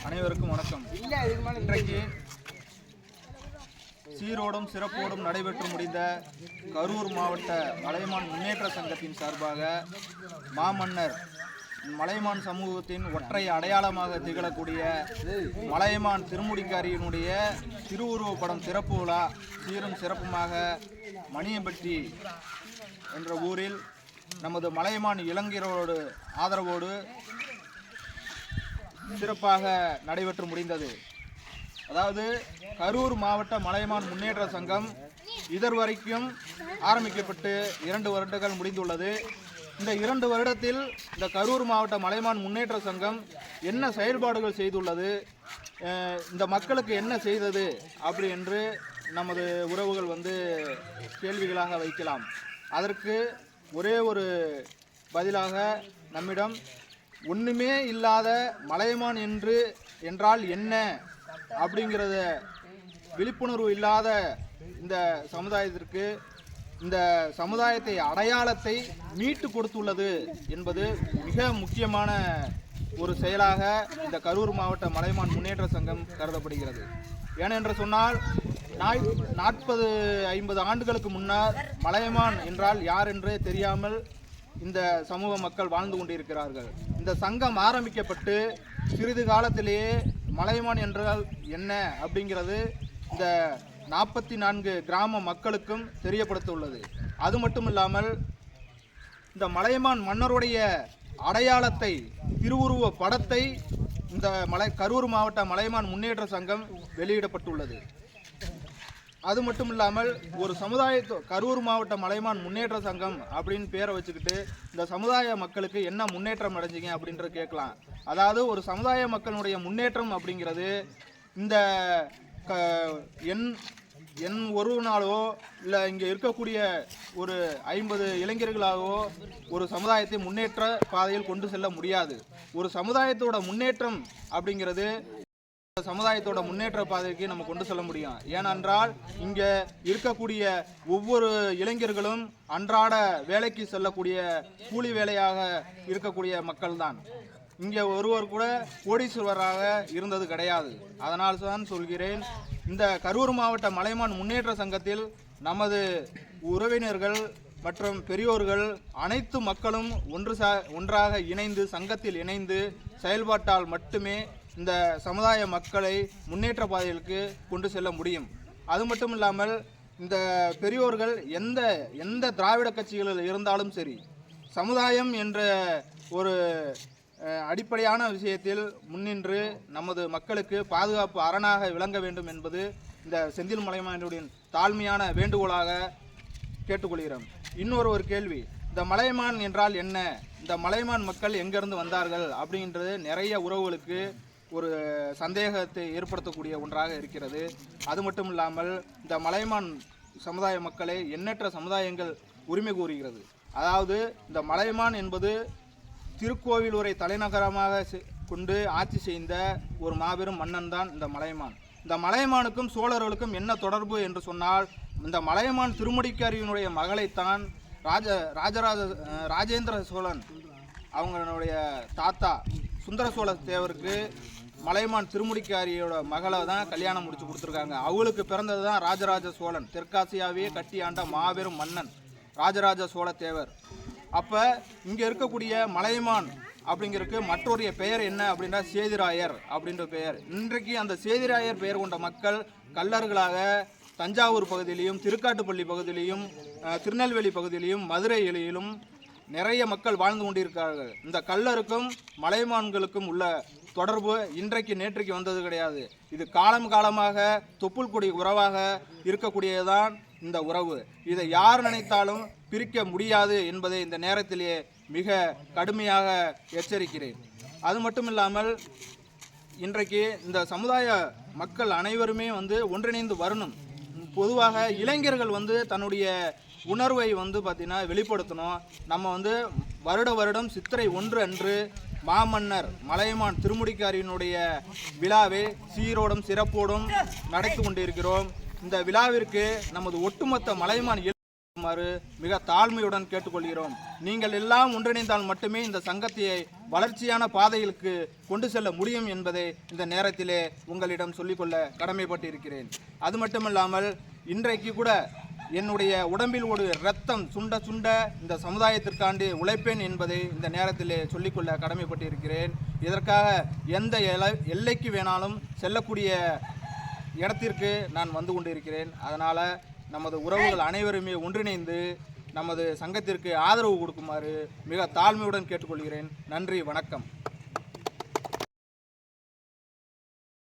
அனைவருக்கும் வணக்கம். இன்றைக்கு சீரோடும் சிறப்போடும் நடைபெற்று முடிந்த கரூர் மாவட்ட மலையமான் முன்னேற்ற சங்கத்தின் சார்பாக மாமன்னர் மலையமான் சமூகத்தின் ஒற்றை அடையாளமாக திகழக்கூடிய மலையமான் திருமுடிக்காரியினுடைய திருவுருவப் படம் திறப்பு விழா சீரும் சிறப்புமாக மணியம்பட்டி என்ற ஊரில் நமது மலையமான் இளைஞரோடு ஆதரவோடு சிறப்பாக நடைபெற்று முடிந்தது. அதாவது கரூர் மாவட்ட மலையமான் முன்னேற்ற சங்கம் இதுவரைக்கும் ஆரம்பிக்கப்பட்டு 2 வருடங்கள் முடிந்துள்ளது. இந்த 2 வருடத்தில் இந்த கரூர் மாவட்ட மலையமான் முன்னேற்ற சங்கம் என்ன செயல்பாடுகள் செய்துள்ளது, இந்த மக்களுக்கு என்ன செய்தது அப்படி என்று நமது உறவுகள் கேள்விகளாக வைக்கலாம். அதற்கு ஒரே ஒரு பதிலாக நம்மிடம் ஒன்றுமே இல்லாத மலையமான் என்றால் என்ன அப்படிங்கிறத விழிப்புணர்வு இல்லாத இந்த சமுதாயத்திற்கு இந்த சமுதாயத்தை அடையாளத்தை மீட்டு கொடுத்துள்ளது என்பது மிக முக்கியமான ஒரு செயலாக இந்த கரூர் மாவட்ட மலையமான் முன்னேற்ற சங்கம் கருதப்படுகிறது. ஏனென்று சொன்னால் 40-50 ஆண்டுகளுக்கு முன்னர் மலையமான் என்றால் யார் என்று தெரியாமல் இந்த சமூக மக்கள் வாழ்ந்து கொண்டிருக்கிறார்கள். இந்த சங்கம் ஆரம்பிக்கப்பட்டு சிறிது காலத்திலேயே மலையமான் என்றால் என்ன அப்படிங்கிறது இந்த 44 கிராம மக்களுக்கும் தெரியப்படுத்தியுள்ளது. அது மட்டும் இல்லாமல் இந்த மலையமான் மன்னருடைய அடையாளத்தை திருவுருவ படத்தை இந்த கரூர் மாவட்ட மலையமான் முன்னேற்ற சங்கம் வெளியிடப்பட்டுள்ளது. அது மட்டும் இல்லாமல் ஒரு கரூர் மாவட்ட மலையமான் முன்னேற்ற சங்கம் அப்படின்னு பேரை வச்சுக்கிட்டு இந்த சமுதாய மக்களுக்கு என்ன முன்னேற்றம் அடைஞ்சிங்க அப்படின்ற கேட்கலாம். அதாவது ஒரு சமுதாய மக்களுடைய முன்னேற்றம் அப்படிங்கிறது இந்த என் ஒரு நாளோ இல்லை இங்கே இருக்கக்கூடிய ஒரு 50 இளைஞர்களாகவோ ஒரு சமுதாயத்தை முன்னேற்ற பாதையில் கொண்டு செல்ல முடியாது. ஒரு சமுதாயத்தோட முன்னேற்றம் அப்படிங்கிறது சமுதாயத்தோட முன்னேற்ற பாதைக்கு நம்ம கொண்டு செல்ல முடியும். ஏனென்றால் இங்கே இருக்கக்கூடிய ஒவ்வொரு இளைஞர்களும் அன்றாட வேலைக்கு செல்லக்கூடிய கூலி வேலையாக இருக்கக்கூடிய மக்கள் தான். இங்கே ஒருவர் கூட கோடீஸ்வரராக இருந்தது கிடையாது. அதனால் தான் சொல்கிறேன், இந்த கரூர் மாவட்ட மலையமான் முன்னேற்ற சங்கத்தில் நமது உறவினர்கள் மற்றும் பெரியோர்கள் அனைத்து மக்களும் ஒன்றாக இணைந்து சங்கத்தில் இணைந்து செயல்பாட்டால் மட்டுமே இந்த சமுதாய மக்களை முன்னேற்ற பாதைகளுக்கு கொண்டு செல்ல முடியும். அது மட்டும் இல்லாமல் இந்த பெரியோர்கள் எந்த திராவிட கட்சிகளில் இருந்தாலும் சரி, சமுதாயம் என்ற ஒரு அடிப்படையான விஷயத்தில் முன்னின்று நமது மக்களுக்கு பாதுகாப்பு அரணாக விளங்க வேண்டும் என்பது இந்த செந்தில் மலையமானுடைய தாழ்மையான வேண்டுகோளாக கேட்டுக்கொள்கிறோம். இன்னொரு கேள்வி, இந்த மலையமான் என்றால் என்ன, இந்த மலையமான் மக்கள் எங்கிருந்து வந்தார்கள் அப்படின்றது நிறைய உறவுகளுக்கு ஒரு சந்தேகத்தை ஏற்படுத்தக்கூடிய ஒன்றாக இருக்கிறது. அது மட்டும் இல்லாமல் இந்த மலையமான் சமுதாய மக்களை எண்ணற்ற சமுதாயங்கள் உரிமை கோருகிறது. அதாவது இந்த மலையமான் என்பது திருக்கோவிலூரை தலைநகரமாக கொண்டு ஆட்சி செய்த ஒரு மாபெரும் மன்னன் தான் இந்த மலையமான். இந்த மலையமானுக்கும் சோழர்களுக்கும் என்ன தொடர்பு என்று சொன்னால், இந்த மலையமான் திருமுடிக்காரியினுடைய மகளைத்தான் ராஜேந்திர சோழன் அவங்களுடைய தாத்தா சுந்தர சோழ தேவருக்கு மலையமான் திருமுடிக்காரியோட மகளை தான் கல்யாணம் முடிச்சு கொடுத்துருக்காங்க. அவளுக்கு பிறந்தது தான் ராஜராஜ சோழன், தெற்காசியாவே கட்டி ஆண்ட மாபெரும் மன்னன் ராஜராஜ சோழ தேவர். அப்போ இங்கே இருக்கக்கூடிய மலையமான் அப்படிங்கிறதுக்கு மற்றொரு பெயர் என்ன அப்படின்னா சேதிராயர் அப்படின்ற பெயர். இன்றைக்கு அந்த சேதிராயர் பெயர் கொண்ட மக்கள் கல்லர்களாக தஞ்சாவூர் பகுதியிலையும் திருக்காட்டுப்பள்ளி பகுதியிலையும் திருநெல்வேலி பகுதியிலையும் மதுரையிலும் நிறைய மக்கள் வாழ்ந்து கொண்டிருக்கிறார்கள். இந்த கல்லருக்கும் மலையமான்களுக்கும் உள்ள தொடர்பு இன்றைக்கு நேற்றைக்கு வந்தது கிடையாது. இது காலமாக தொப்புள் கொடி உறவாக இருக்கக்கூடியதுதான் இந்த உறவு. இதை யார் நினைத்தாலும் பிரிக்க முடியாது என்பதை இந்த நேரத்திலே மிக கடுமையாக எச்சரிக்கிறேன். அது மட்டும் இல்லாமல் இன்றைக்கு இந்த சமுதாய மக்கள் அனைவருமே ஒன்றிணைந்து வரணும். பொதுவாக இளைஞர்கள் தன்னுடைய உணர்வை பார்த்தீங்கன்னா வெளிப்படுத்தணும். நம்ம வருடம் சித்திரை 1 அன்று மாமன்னர் மலையமான் திருமுடிக்காரியினுடைய விழாவை சீரோடும் சிறப்போடும் நடத்தி கொண்டிருக்கிறோம். இந்த விழாவிற்கு நமது ஒட்டுமொத்த மலையமான் மிக தாழ்மையுடன் கேட்டுக்கொள்கிறோம். நீங்கள் எல்லாம் ஒன்றிணைந்தால் மட்டுமே இந்த சங்கத்தை வளர்ச்சியான பாதைகளுக்கு கொண்டு செல்ல முடியும் என்பதை இந்த நேரத்திலே உங்களிடம் சொல்லிக்கொள்ள கடமைப்பட்டிருக்கிறேன். அது மட்டுமல்லாமல் இன்றைக்கு கூட என்னுடைய உடம்பில் ஒரு இரத்தம் சுண்ட சுண்ட இந்த சமுதாயத்திற்காண்டு உழைப்பேன் என்பதை இந்த நேரத்திலே சொல்லிக்கொள்ள கடமைப்பட்டிருக்கிறேன். இதற்காக எந்த எல்லைக்கு வேணாலும் செல்லக்கூடிய இடத்திற்கு நான் வந்து கொண்டிருக்கிறேன். அதனால் நமது உறவுகள் அனைவருமே ஒன்றிணைந்து நமது சங்கத்திற்கு ஆதரவு கொடுக்குமாறு மிக தாழ்மையுடன் கேட்டுக்கொள்கிறேன். நன்றி, வணக்கம்.